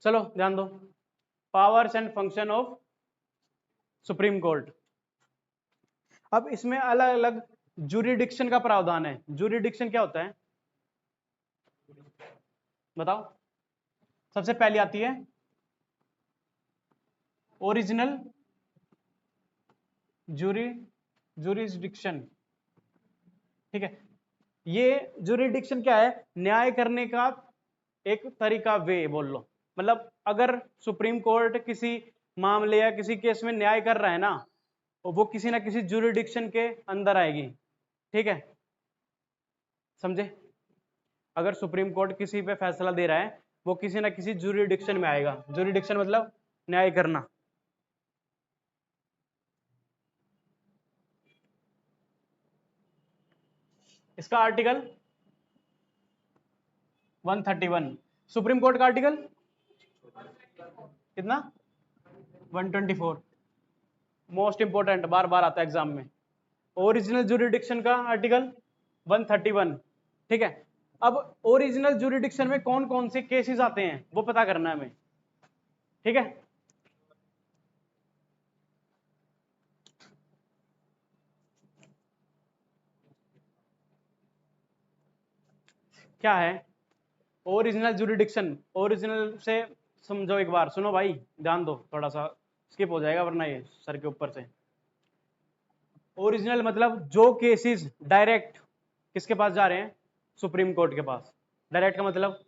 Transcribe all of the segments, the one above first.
चलो ध्यान दो, powers and function of supreme court. अब इसमें अलग अलग जूरिडिक्शन का प्रावधान है। जूरिडिक्शन क्या होता है बताओ? सबसे पहली आती है ओरिजिनल जूरिडिक्शन। ठीक है, ये जूरिडिक्शन क्या है? न्याय करने का एक तरीका, वे बोल लो। मतलब अगर सुप्रीम कोर्ट किसी मामले या किसी केस में न्याय कर रहा है ना, वो किसी ना किसी जूरिडिक्शन के अंदर आएगी। ठीक है, समझे? अगर सुप्रीम कोर्ट किसी पे फैसला दे रहा है, वो किसी ना किसी जूरिडिक्शन में आएगा। जूरिडिक्शन मतलब न्याय करना। इसका आर्टिकल 131, सुप्रीम कोर्ट का आर्टिकल कितना? 124। मोस्ट इंपोर्टेंट, बार बार आता है एग्जाम में। ओरिजिनल जूरिडिक्शन का आर्टिकल 131। ठीक है, अब ओरिजिनल जूरिडिक्शन में कौन कौन से केसेस आते हैं वो पता करना है हमें। ठीक है, क्या है ओरिजिनल जूरिडिक्शन? ओरिजिनल से समझो एक बार, सुनो भाई, ध्यान दो, थोड़ा सा स्किप हो जाएगा वरना ये सर के ऊपर से। ओरिजिनल मतलब जो केसेस डायरेक्ट किसके पास जा रहे हैं? सुप्रीम कोर्ट के पास। डायरेक्ट का मतलब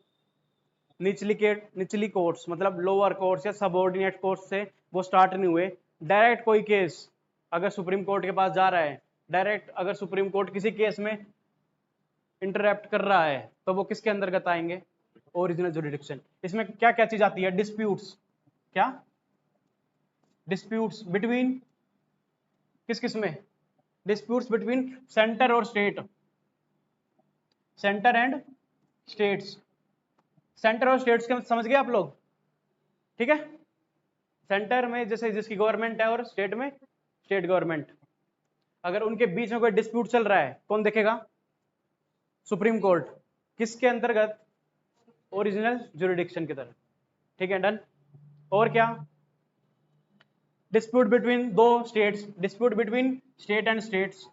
निचली कोर्ट्स, मतलब लोअर कोर्ट्स या सबऑर्डिनेट कोर्ट्स से वो स्टार्ट नहीं हुए। डायरेक्ट कोई केस अगर सुप्रीम कोर्ट के पास जा रहा है, डायरेक्ट अगर सुप्रीम कोर्ट किसी केस में इंटरप्ट कर रहा है, तो वो किसके अंतर्गत आएंगे? Original jurisdiction. इसमें क्या क्या चीज आती है? डिस्प्यूट्स। क्या? डिस्प्यूट्स बिटवीन किस किस में? डिस्प्यूट्स बिटवीन सेंटर और state, centre and states. Centre और स्टेट्स के समझ गए आप लोग? ठीक है, सेंटर में जैसे जिसकी गवर्नमेंट है और स्टेट में स्टेट गवर्नमेंट, अगर उनके बीच में कोई डिस्प्यूट चल रहा है, कौन देखेगा? Supreme court. किसके अंतर्गत? ओरिजिनल जुरिडिक्शन की तरह। ठीक है, डन। और क्या? डिस्प्यूट बिटवीन दो states, dispute between state and states.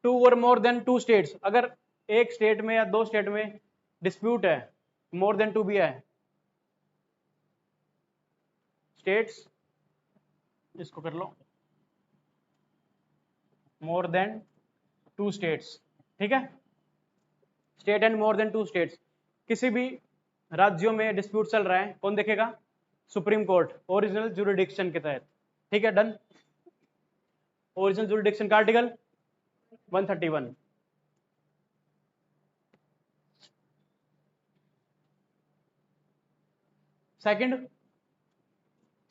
Two और मोर देन टू स्टेट्स, अगर एक स्टेट में या दो स्टेट में डिस्प्यूट है, मोर देन टू भी है स्टेट्स, इसको कर लो मोर देन टू स्टेट्स। ठीक है, state and more than two states. किसी भी राज्यों में डिस्प्यूट चल रहा है, कौन देखेगा? सुप्रीम कोर्ट, ओरिजिनल जुरिडिक्शन के तहत। ठीक है, डन। ओरिजिनल जुरिडिक्शन का आर्टिकल 131। सेकंड,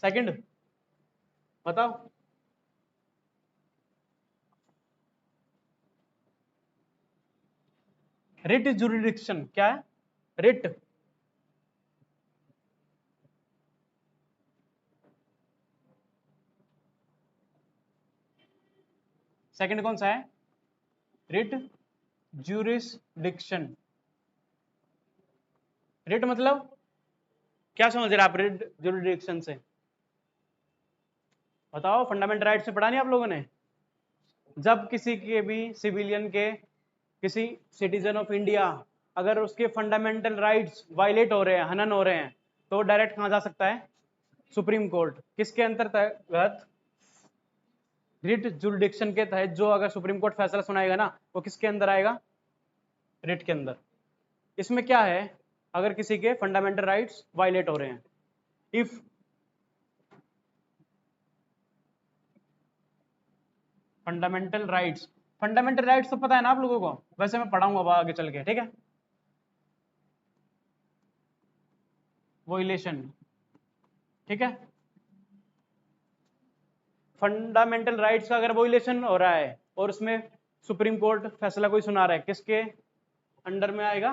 सेकंड बताओ। रिट जुरिडिक्शन क्या है? रिट, सेकंड कौन सा है? Writ jurisdiction. रिट मतलब क्या समझ रहे आप रिट ज्यूरिडिक्शन से? बताओ, फंडामेंटल राइट्स में पढ़ा नहीं आप लोगों ने? जब किसी के भी सिविलियन के, किसी सिटीजन ऑफ इंडिया, अगर उसके फंडामेंटल राइट्स वायलेट हो रहे हैं, हनन हो रहे हैं, तो डायरेक्ट कहां जा सकता है? Supreme court. किसके अंतर्गत? रिट जुरिडिक्शन के तहत। जो अगर सुप्रीम कोर्ट फैसला सुनाएगा ना, वो किसके अंदर आएगा? रिट के अंदर। इसमें क्या है? अगर किसी के फंडामेंटल राइट्स वायलेट हो रहे हैं, if fundamental rights, fundamental rights तो पता है ना आप लोगों को, वैसे मैं पढ़ाऊंगा अब आगे चल के। ठीक है, वोइलेशन। ठीक है, फंडामेंटल राइट्स का अगर वोइलेशन हो रहा है और उसमें सुप्रीम कोर्ट फैसला कोई सुना रहा है, किसके अंडर में आएगा?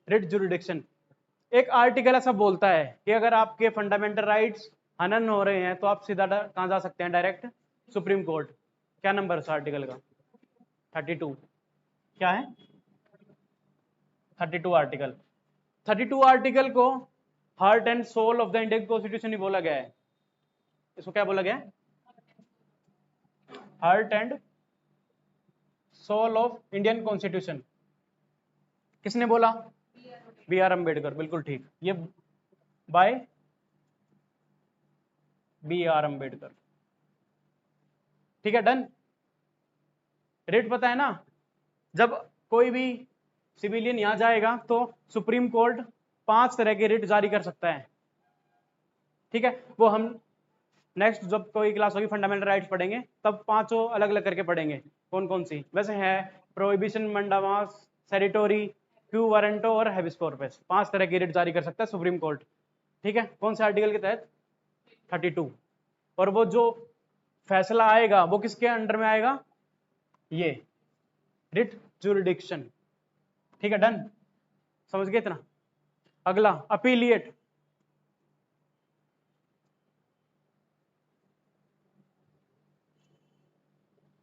Writ jurisdiction. एक आर्टिकल ऐसा बोलता है कि अगर आपके फंडामेंटल राइट्स हनन हो रहे हैं तो आप सीधा कहां जा सकते हैं, डायरेक्ट सुप्रीम कोर्ट। क्या नंबर है उस आर्टिकल का? 32। क्या है? 32 आर्टिकल। 32 आर्टिकल को heart and soul of the Indian constitution ही बोला गया है। इसको क्या बोला गया है? Heart and soul of Indian constitution. किसने बोला? बी आर अम्बेडकर, बिल्कुल ठीक। ये बाय बी आर अम्बेडकर। ठीक है, डन। रेट पता है ना? जब कोई भी सिविलियन यहां जाएगा तो सुप्रीम कोर्ट 5 तरह के रिट जारी कर सकता है। ठीक है, वो हम नेक्स्ट जब कोई क्लास होगी फंडामेंटल राइट्स पढ़ेंगे तब पांचों अलग अलग करके पढ़ेंगे कौन कौन सी वैसे है। प्रोहिबिशन, मंडामास, सेरिटोरी, क्यू वारंटो और हैबिस कॉर्पस। 5 तरह की रिट जारी कर सकता है सुप्रीम कोर्ट। ठीक है, कौन से आर्टिकल के तहत? 32। और वो जो फैसला आएगा वो किसके अंडर में आएगा? ये रिट जुरिडिक्शन। ठीक है, डन। समझ गए इतना? अगला अपीलिएट।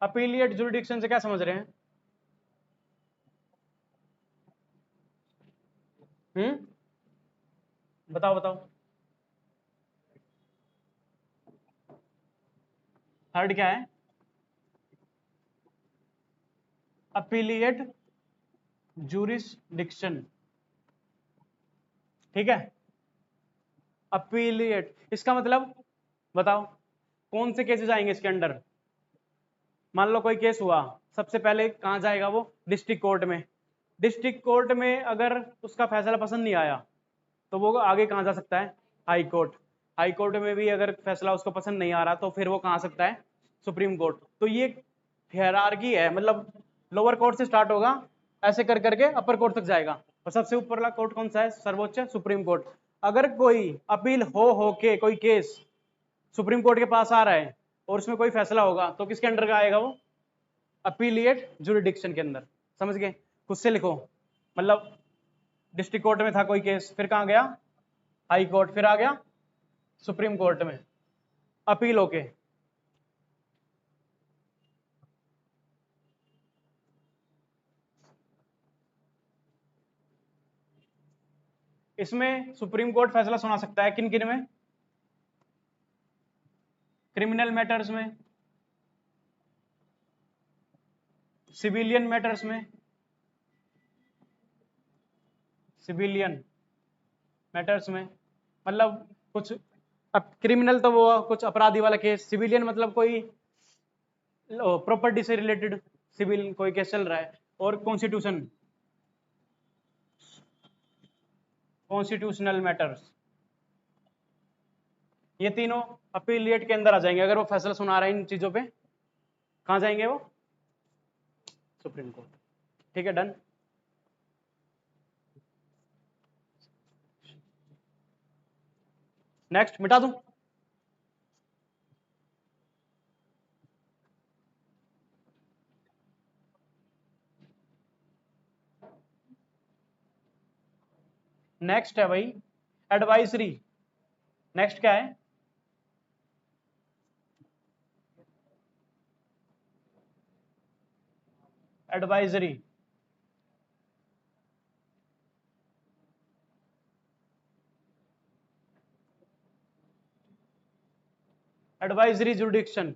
अपीलिएट जुरिडिक्शन से क्या समझ रहे हैं? बताओ बताओ। थर्ड क्या है? Appellate jurisdiction. ठीक है, अपीलिएट इसका मतलब बताओ कौन से केसेस आएंगे इसके अंडर। मान लो कोई केस हुआ, सबसे पहले कहां जाएगा वो? डिस्ट्रिक्ट कोर्ट में। डिस्ट्रिक्ट कोर्ट में अगर उसका फैसला पसंद नहीं आया तो वो आगे कहां जा सकता है? High court. हाई कोर्ट में भी अगर फैसला उसको पसंद नहीं आ रहा तो फिर वो कहां आ सकता है? Supreme court. तो ये हायरार्की है, मतलब लोअर कोर्ट से स्टार्ट होगा, ऐसे कर करके अपर कोर्ट तक जाएगा, और सबसे ऊपर वाला कोर्ट कौन सा है? सर्वोच्च सुप्रीम कोर्ट। अगर कोई अपील हो के कोई केस सुप्रीम कोर्ट के पास आ रहा है और उसमें कोई फैसला होगा तो किसके अंडर का आएगा वो? अपीलिएट जुरिडिक्शन के अंदर। समझ गए? खुद से लिखो। मतलब डिस्ट्रिक्ट कोर्ट में था कोई केस, फिर कहां गया? हाई कोर्ट, फिर आ गया सुप्रीम कोर्ट में अपील होके। इसमें सुप्रीम कोर्ट फैसला सुना सकता है किन किन में? क्रिमिनल मैटर्स में, सिविलियन मैटर्स में, सिविलियन मैटर्स में मतलब कुछ, अब क्रिमिनल तो वो कुछ अपराधी वाला केस, सिविलियन मतलब कोई प्रॉपर्टी से रिलेटेड सिविल कोई केस चल रहा है, और कॉन्स्टिट्यूशनल मैटर्स। ये तीनों अपीलिएट के अंदर आ जाएंगे। अगर वो फैसला सुना रहा है इन चीजों पे, कहां जाएंगे वो? Supreme Court. ठीक है, डन। नेक्स्ट मिटा दूं? नेक्स्ट है भाई एडवाइजरी। नेक्स्ट क्या है? Advisory. Advisory jurisdiction.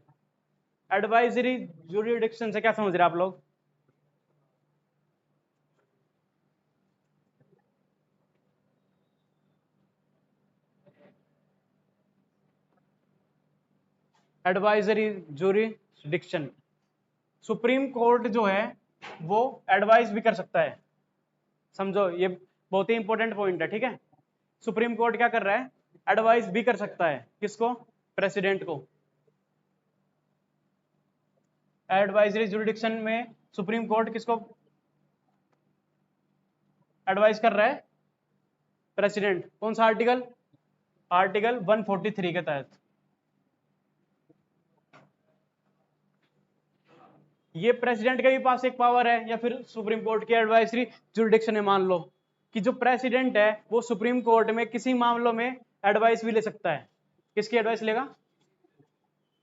Advisory jurisdiction से क्या समझ रहे हैं आप लोग? एडवाइजरी जुरिडिक्शन, सुप्रीम कोर्ट जो है वो एडवाइस भी कर सकता है। समझो, ये बहुत ही इंपॉर्टेंट पॉइंट है। ठीक है, सुप्रीम कोर्ट क्या कर रहा है? एडवाइस भी कर सकता है। किसको? प्रेसिडेंट को। एडवाइजरी जुरिडिक्शन में सुप्रीम कोर्ट किसको एडवाइस कर रहा है? प्रेसिडेंट। कौन सा आर्टिकल? आर्टिकल 143 के तहत। ये प्रेसिडेंट के भी पास एक पावर है, या फिर सुप्रीम कोर्ट की एडवाइजरी जुरिडिक्शन है मान लो, कि जो प्रेसिडेंट है वो सुप्रीम कोर्ट में किसी मामलों में एडवाइस भी ले सकता है। किसकी एडवाइस लेगा?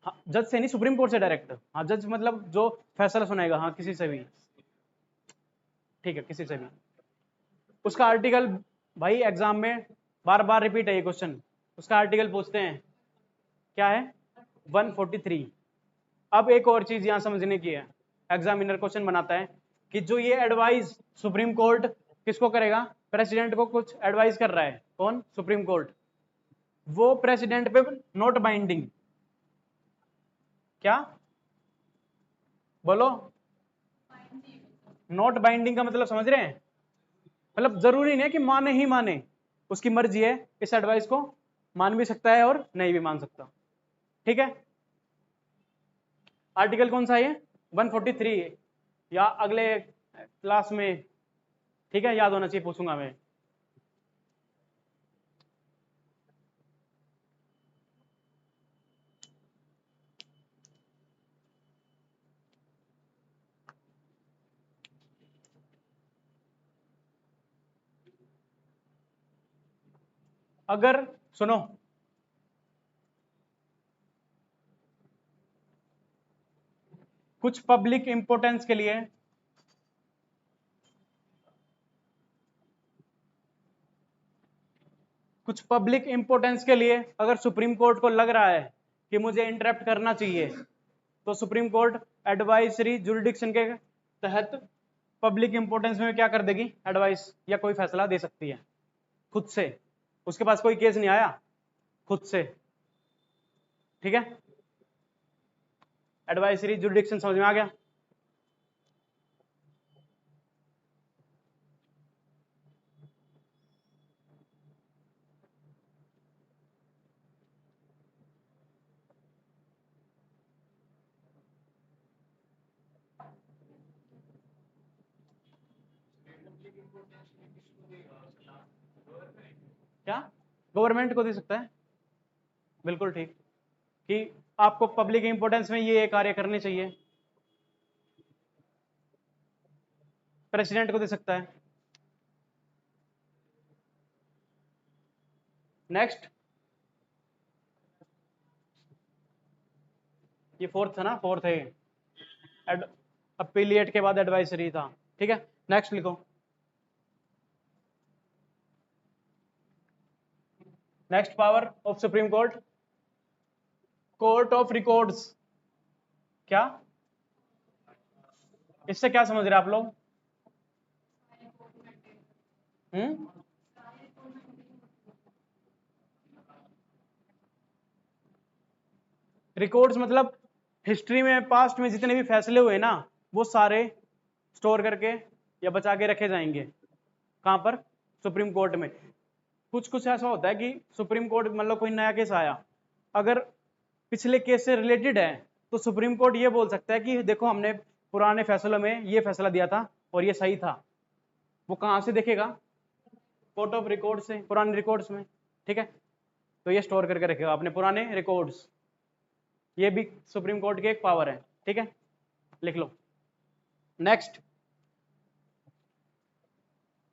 हाँ, जज से नहीं, सुप्रीम कोर्ट से डायरेक्ट। हाँ, जज मतलब जो फैसला सुनाएगा, हाँ किसी से भी, ठीक है, किसी से भी। उसका आर्टिकल भाई एग्जाम में बार बार रिपीट है ये क्वेश्चन, उसका आर्टिकल पूछते हैं, क्या है? 143। अब एक और चीज यहां समझने की है, एग्जामिनर क्वेश्चन बनाता है कि जो ये एडवाइस सुप्रीम कोर्ट किसको करेगा? प्रेसिडेंट को कुछ एडवाइस कर रहा है, कौन? Supreme court. वो प्रेसिडेंट पे नॉट बाइंडिंग, क्या बोलो? नॉट बाइंडिंग का मतलब समझ रहे हैं? मतलब जरूरी नहीं है कि माने ही माने, उसकी मर्जी है, इस एडवाइस को मान भी सकता है और नहीं भी मान सकता। ठीक है, आर्टिकल कौन सा है ये? 143, या अगले क्लास में, ठीक है, याद होना चाहिए, पूछूंगा मैं। अगर सुनो, कुछ पब्लिक इंपोर्टेंस के लिए, कुछ पब्लिक इंपोर्टेंस के लिए अगर सुप्रीम कोर्ट को लग रहा है कि मुझे इंटरप्ट करना चाहिए, तो सुप्रीम कोर्ट एडवाइजरी जुरिडिक्शन के तहत पब्लिक इंपोर्टेंस में क्या कर देगी? एडवाइस या कोई फैसला दे सकती है खुद से। उसके पास कोई केस नहीं आया, खुद से। ठीक है, एडवाइजरी जुरिडिक्शन समझ में आ गया? क्या गवर्नमेंट को दे सकता है? बिल्कुल ठीक, कि आपको पब्लिक इंपोर्टेंस में ये कार्य करने चाहिए, प्रेसिडेंट को दे सकता है। नेक्स्ट, ये फोर्थ था ना, फोर्थ है अपीलिएट के बाद एडवाइजरी था। ठीक है, नेक्स्ट लिखो। Next power of supreme court, court of records. क्या इससे क्या समझ रहे हैं आप लोग? रिकॉर्ड्स मतलब हिस्ट्री में, पास्ट में जितने भी फैसले हुए ना, वो सारे स्टोर करके या बचा के रखे जाएंगे। कहां पर? सुप्रीम कोर्ट में। कुछ कुछ ऐसा होता है कि सुप्रीम कोर्ट मतलब कोई नया केस आया, अगर पिछले केस से रिलेटेड है, तो सुप्रीम कोर्ट ये बोल सकता है कि देखो हमने पुराने फैसलों में ये फैसला दिया था और ये सही था। वो कहां से देखेगा? कोर्ट ऑफ रिकॉर्ड से, पुराने रिकॉर्ड्स में। ठीक है, तो ये स्टोर करके रखेगा अपने पुराने रिकॉर्ड्स। ये भी सुप्रीम कोर्ट की एक पावर है। ठीक है, लिख लो। नेक्स्ट,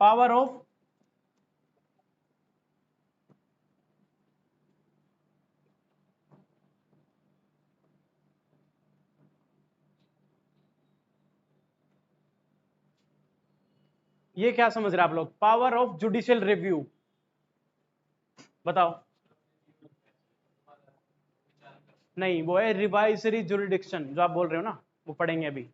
पावर ऑफ ये क्या समझ रहे हैं आप लोग? पावर ऑफ जुडिशियल रिव्यू, बताओ। नहीं, वो है रिवाइजरी जुरिडिक्शन, जो आप बोल रहे हो ना, वो पढ़ेंगे अभी।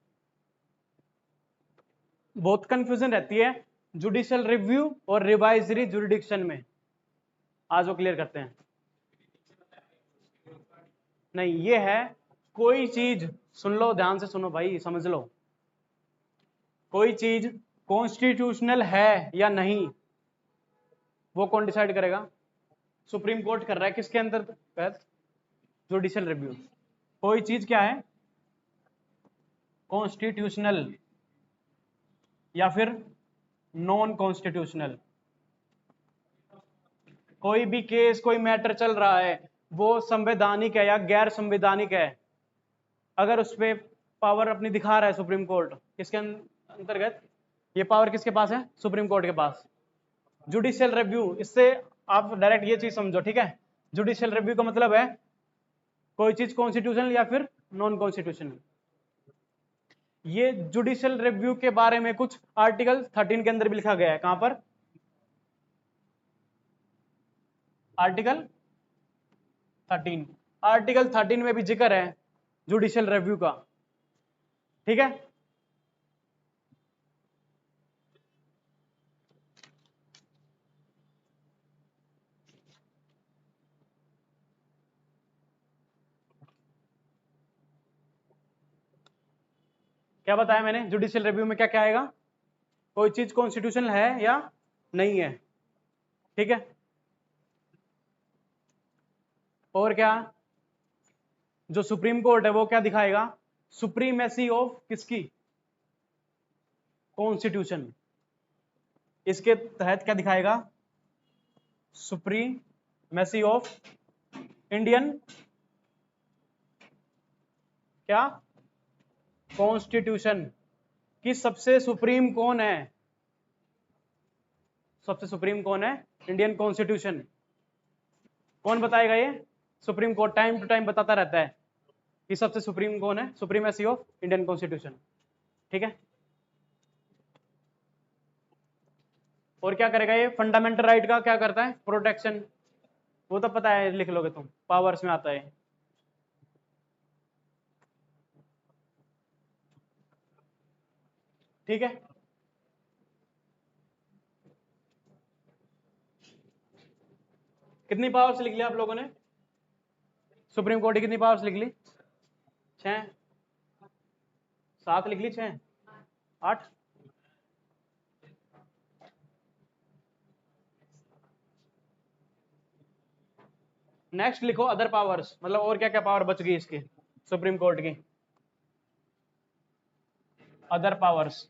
बहुत कंफ्यूजन रहती है जुडिशियल रिव्यू और रिवाइजरी जुरिडिक्शन में, आज वो क्लियर करते हैं। नहीं, ये है कोई चीज, सुन लो ध्यान से, सुनो भाई, समझ लो। कोई चीज कॉन्स्टिट्यूशनल है या नहीं, वो कौन डिसाइड करेगा? सुप्रीम कोर्ट कर रहा है, किसके अंतर्गत? Judicial review. कोई चीज क्या है? कॉन्स्टिट्यूशनल या फिर नॉन कॉन्स्टिट्यूशनल। कोई भी केस, कोई मैटर चल रहा है, वो संवैधानिक है या गैर संवैधानिक है, अगर उस पर पावर अपनी दिखा रहा है सुप्रीम कोर्ट, किसके अंतर्गत? ये पावर किसके पास है? सुप्रीम कोर्ट के पास। जुडिशियल रिव्यू, इससे आप डायरेक्ट ये चीज समझो, ठीक है। जुडिशियल रिव्यू का मतलब है कोई चीज कॉन्स्टिट्यूशनल या फिर नॉन कॉन्स्टिट्यूशनल। ये जुडिशियल रिव्यू के बारे में कुछ आर्टिकल 13 के अंदर भी लिखा गया है। कहां पर? आर्टिकल 13। आर्टिकल 13 में भी जिक्र है जुडिशियल रिव्यू का, ठीक है। क्या बताया मैंने? जुडिशियल रिव्यू में क्या क्या आएगा? कोई चीज कॉन्स्टिट्यूशनल है या नहीं है, ठीक है। और क्या? जो सुप्रीम कोर्ट है वो क्या दिखाएगा? सुप्रीमेसी ऑफ किसकी? कॉन्स्टिट्यूशन। इसके तहत क्या दिखाएगा? सुप्रीमेसी ऑफ इंडियन क्या? कॉन्स्टिट्यूशन। कि सबसे सुप्रीम कौन है? सबसे सुप्रीम कौन है? Indian constitution. कौन बताएगा ये? Supreme Court time to time बताता रहता है कि सबसे सुप्रीम कौन है, सुप्रीमेसी ऑफ इंडियन कॉन्स्टिट्यूशन, ठीक है। और क्या करेगा ये? फंडामेंटल राइट का क्या करता है? प्रोटेक्शन। वो तो पता है, लिख लोगे तुम, पावर्स में आता है। ठीक है, कितनी पावर्स लिख लिया आप लोगों ने? सुप्रीम कोर्ट की कितनी पावर्स लिख ली? 6? 7 लिख ली? 6? 8? नेक्स्ट लिखो अदर पावर्स, मतलब और क्या क्या पावर बच गई इसकी सुप्रीम कोर्ट की? Other powers.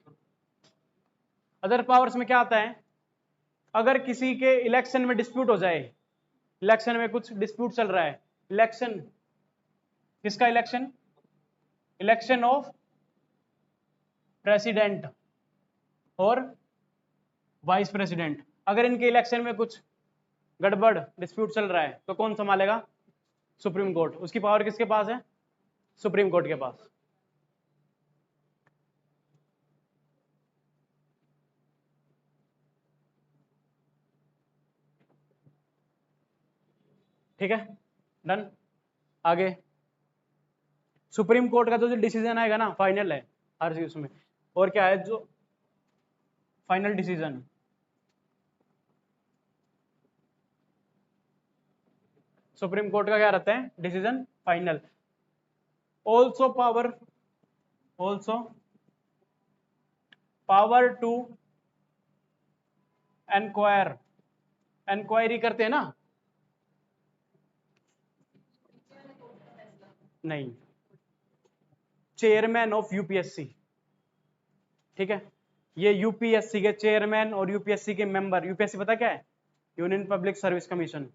अदर पावर्स में क्या आता है? अगर किसी के इलेक्शन में डिस्प्यूट हो जाए, इलेक्शन में कुछ डिस्प्यूट चल रहा है, इलेक्शन किसका? इलेक्शन, इलेक्शन ऑफ प्रेसिडेंट और वाइस प्रेसिडेंट। अगर इनके इलेक्शन में कुछ गड़बड़ डिस्प्यूट चल रहा है तो कौन संभालेगा? Supreme court. उसकी पावर किसके पास है? सुप्रीम कोर्ट के पास। ठीक है, डन। आगे सुप्रीम कोर्ट का जो डिसीजन आएगा ना, फाइनल है हर चीज में। और क्या है जो फाइनल डिसीजन? सुप्रीम कोर्ट का क्या रहता है? Decision final. Also power, also power to enquire, enquiry करते हैं ना? नहीं, चेयरमैन ऑफ यूपीएससी, ठीक है। ये यूपीएससी के चेयरमैन और यूपीएससी के मेंबर, यूपीएससी पता क्या है? यूनियन पब्लिक सर्विस कमीशन,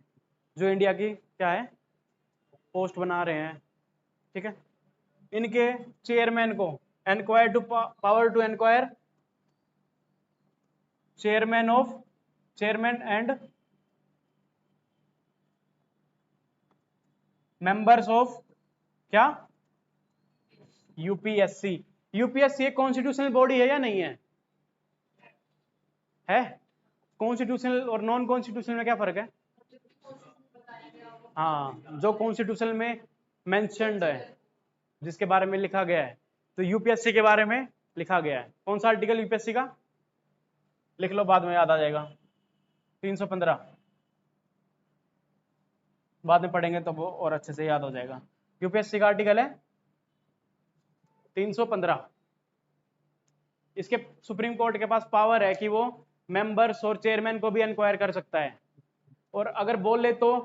जो इंडिया की क्या है, पोस्ट बना रहे हैं, ठीक है। इनके चेयरमैन को enquire to power to enquire chairman of, chairman and members of क्या? यूपीएससी। यूपीएससी एक कॉन्स्टिट्यूशनल बॉडी है या नहीं है? है। कॉन्स्टिट्यूशनल और नॉन कॉन्स्टिट्यूशनल में क्या फर्क है? हाँ, जो कॉन्स्टिट्यूशन में मेंशन्ड है, जिसके बारे में लिखा गया है, तो यूपीएससी के बारे में लिखा गया है। कौन सा आर्टिकल यूपीएससी का? लिख लो, बाद में याद आ जाएगा। 315, बाद में पढ़ेंगे तो वो और अच्छे से याद हो जाएगा। यूपीएससी का आर्टिकल है 315। इसके सुप्रीम कोर्ट के पास पावर है कि वो मेंबर्स और चेयरमैन को भी इंक्वायर कर सकता है, और अगर बोले तो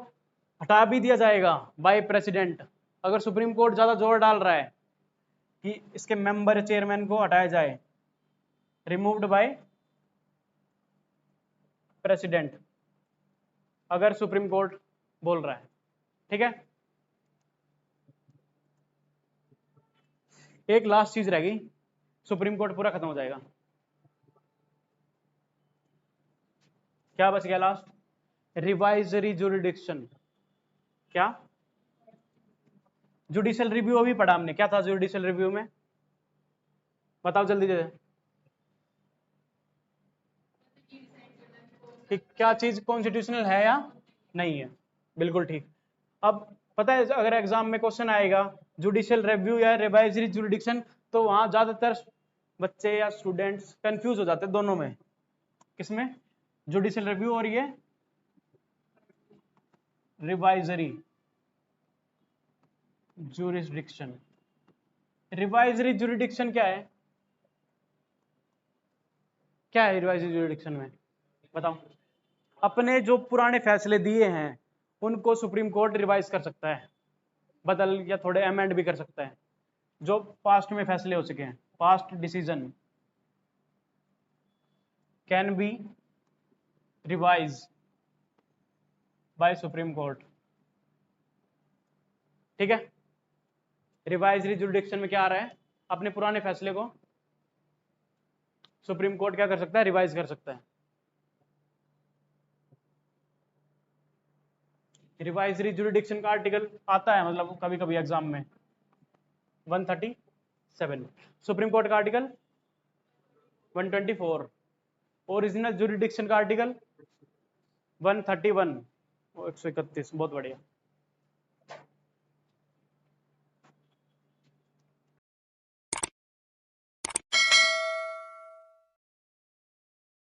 हटा भी दिया जाएगा बाय प्रेसिडेंट। अगर सुप्रीम कोर्ट ज्यादा जोर डाल रहा है कि इसके मेंबर चेयरमैन को हटाया जाए, रिमूव्ड बाय प्रेसिडेंट, अगर सुप्रीम कोर्ट बोल रहा है, ठीक है। एक लास्ट चीज रह गई, सुप्रीम कोर्ट पूरा खत्म हो जाएगा। क्या बच गया लास्ट? Revisory jurisdiction. क्या? जुडिशियल रिव्यू अभी पढ़ा हमने, क्या था जुडिशियल रिव्यू में? बताओ जल्दी से कि क्या चीज कॉन्स्टिट्यूशनल है या नहीं है। बिल्कुल ठीक। अब पता है अगर एग्जाम में क्वेश्चन आएगा जुडिशियल रिव्यू या रिवाइजरी जुरिडिक्शन, तो वहां ज्यादातर बच्चे या स्टूडेंट्स कंफ्यूज हो जाते हैं दोनों में। किसमें? जुडिशियल रिव्यू और ये रिवाइजरी जुरिडिक्शन। रिवाइजरी जुरिडिक्शन क्या है? क्या है रिवाइजरी जुरिडिक्शन में? बताओ। अपने जो पुराने फैसले दिए हैं उनको सुप्रीम कोर्ट रिवाइज कर सकता है, बदल या थोड़े अमेंड भी कर सकता है। जो पास्ट में फैसले हो चुके हैं, past decision can be revise by Supreme Court. ठीक है। रिवाइजरी जुरिडिक्शन में क्या आ रहा है? अपने पुराने फैसले को सुप्रीम कोर्ट क्या कर सकता है? रिवाइज कर सकता है। रिवाइजरी जुरिडिक्शन का आर्टिकल आता है मतलब कभी कभी एग्जाम में 137, सुप्रीम कोर्ट का आर्टिकल 124, ओरिजिनल जुरिडिक्शन का आर्टिकल 131, 131। बहुत बढ़िया।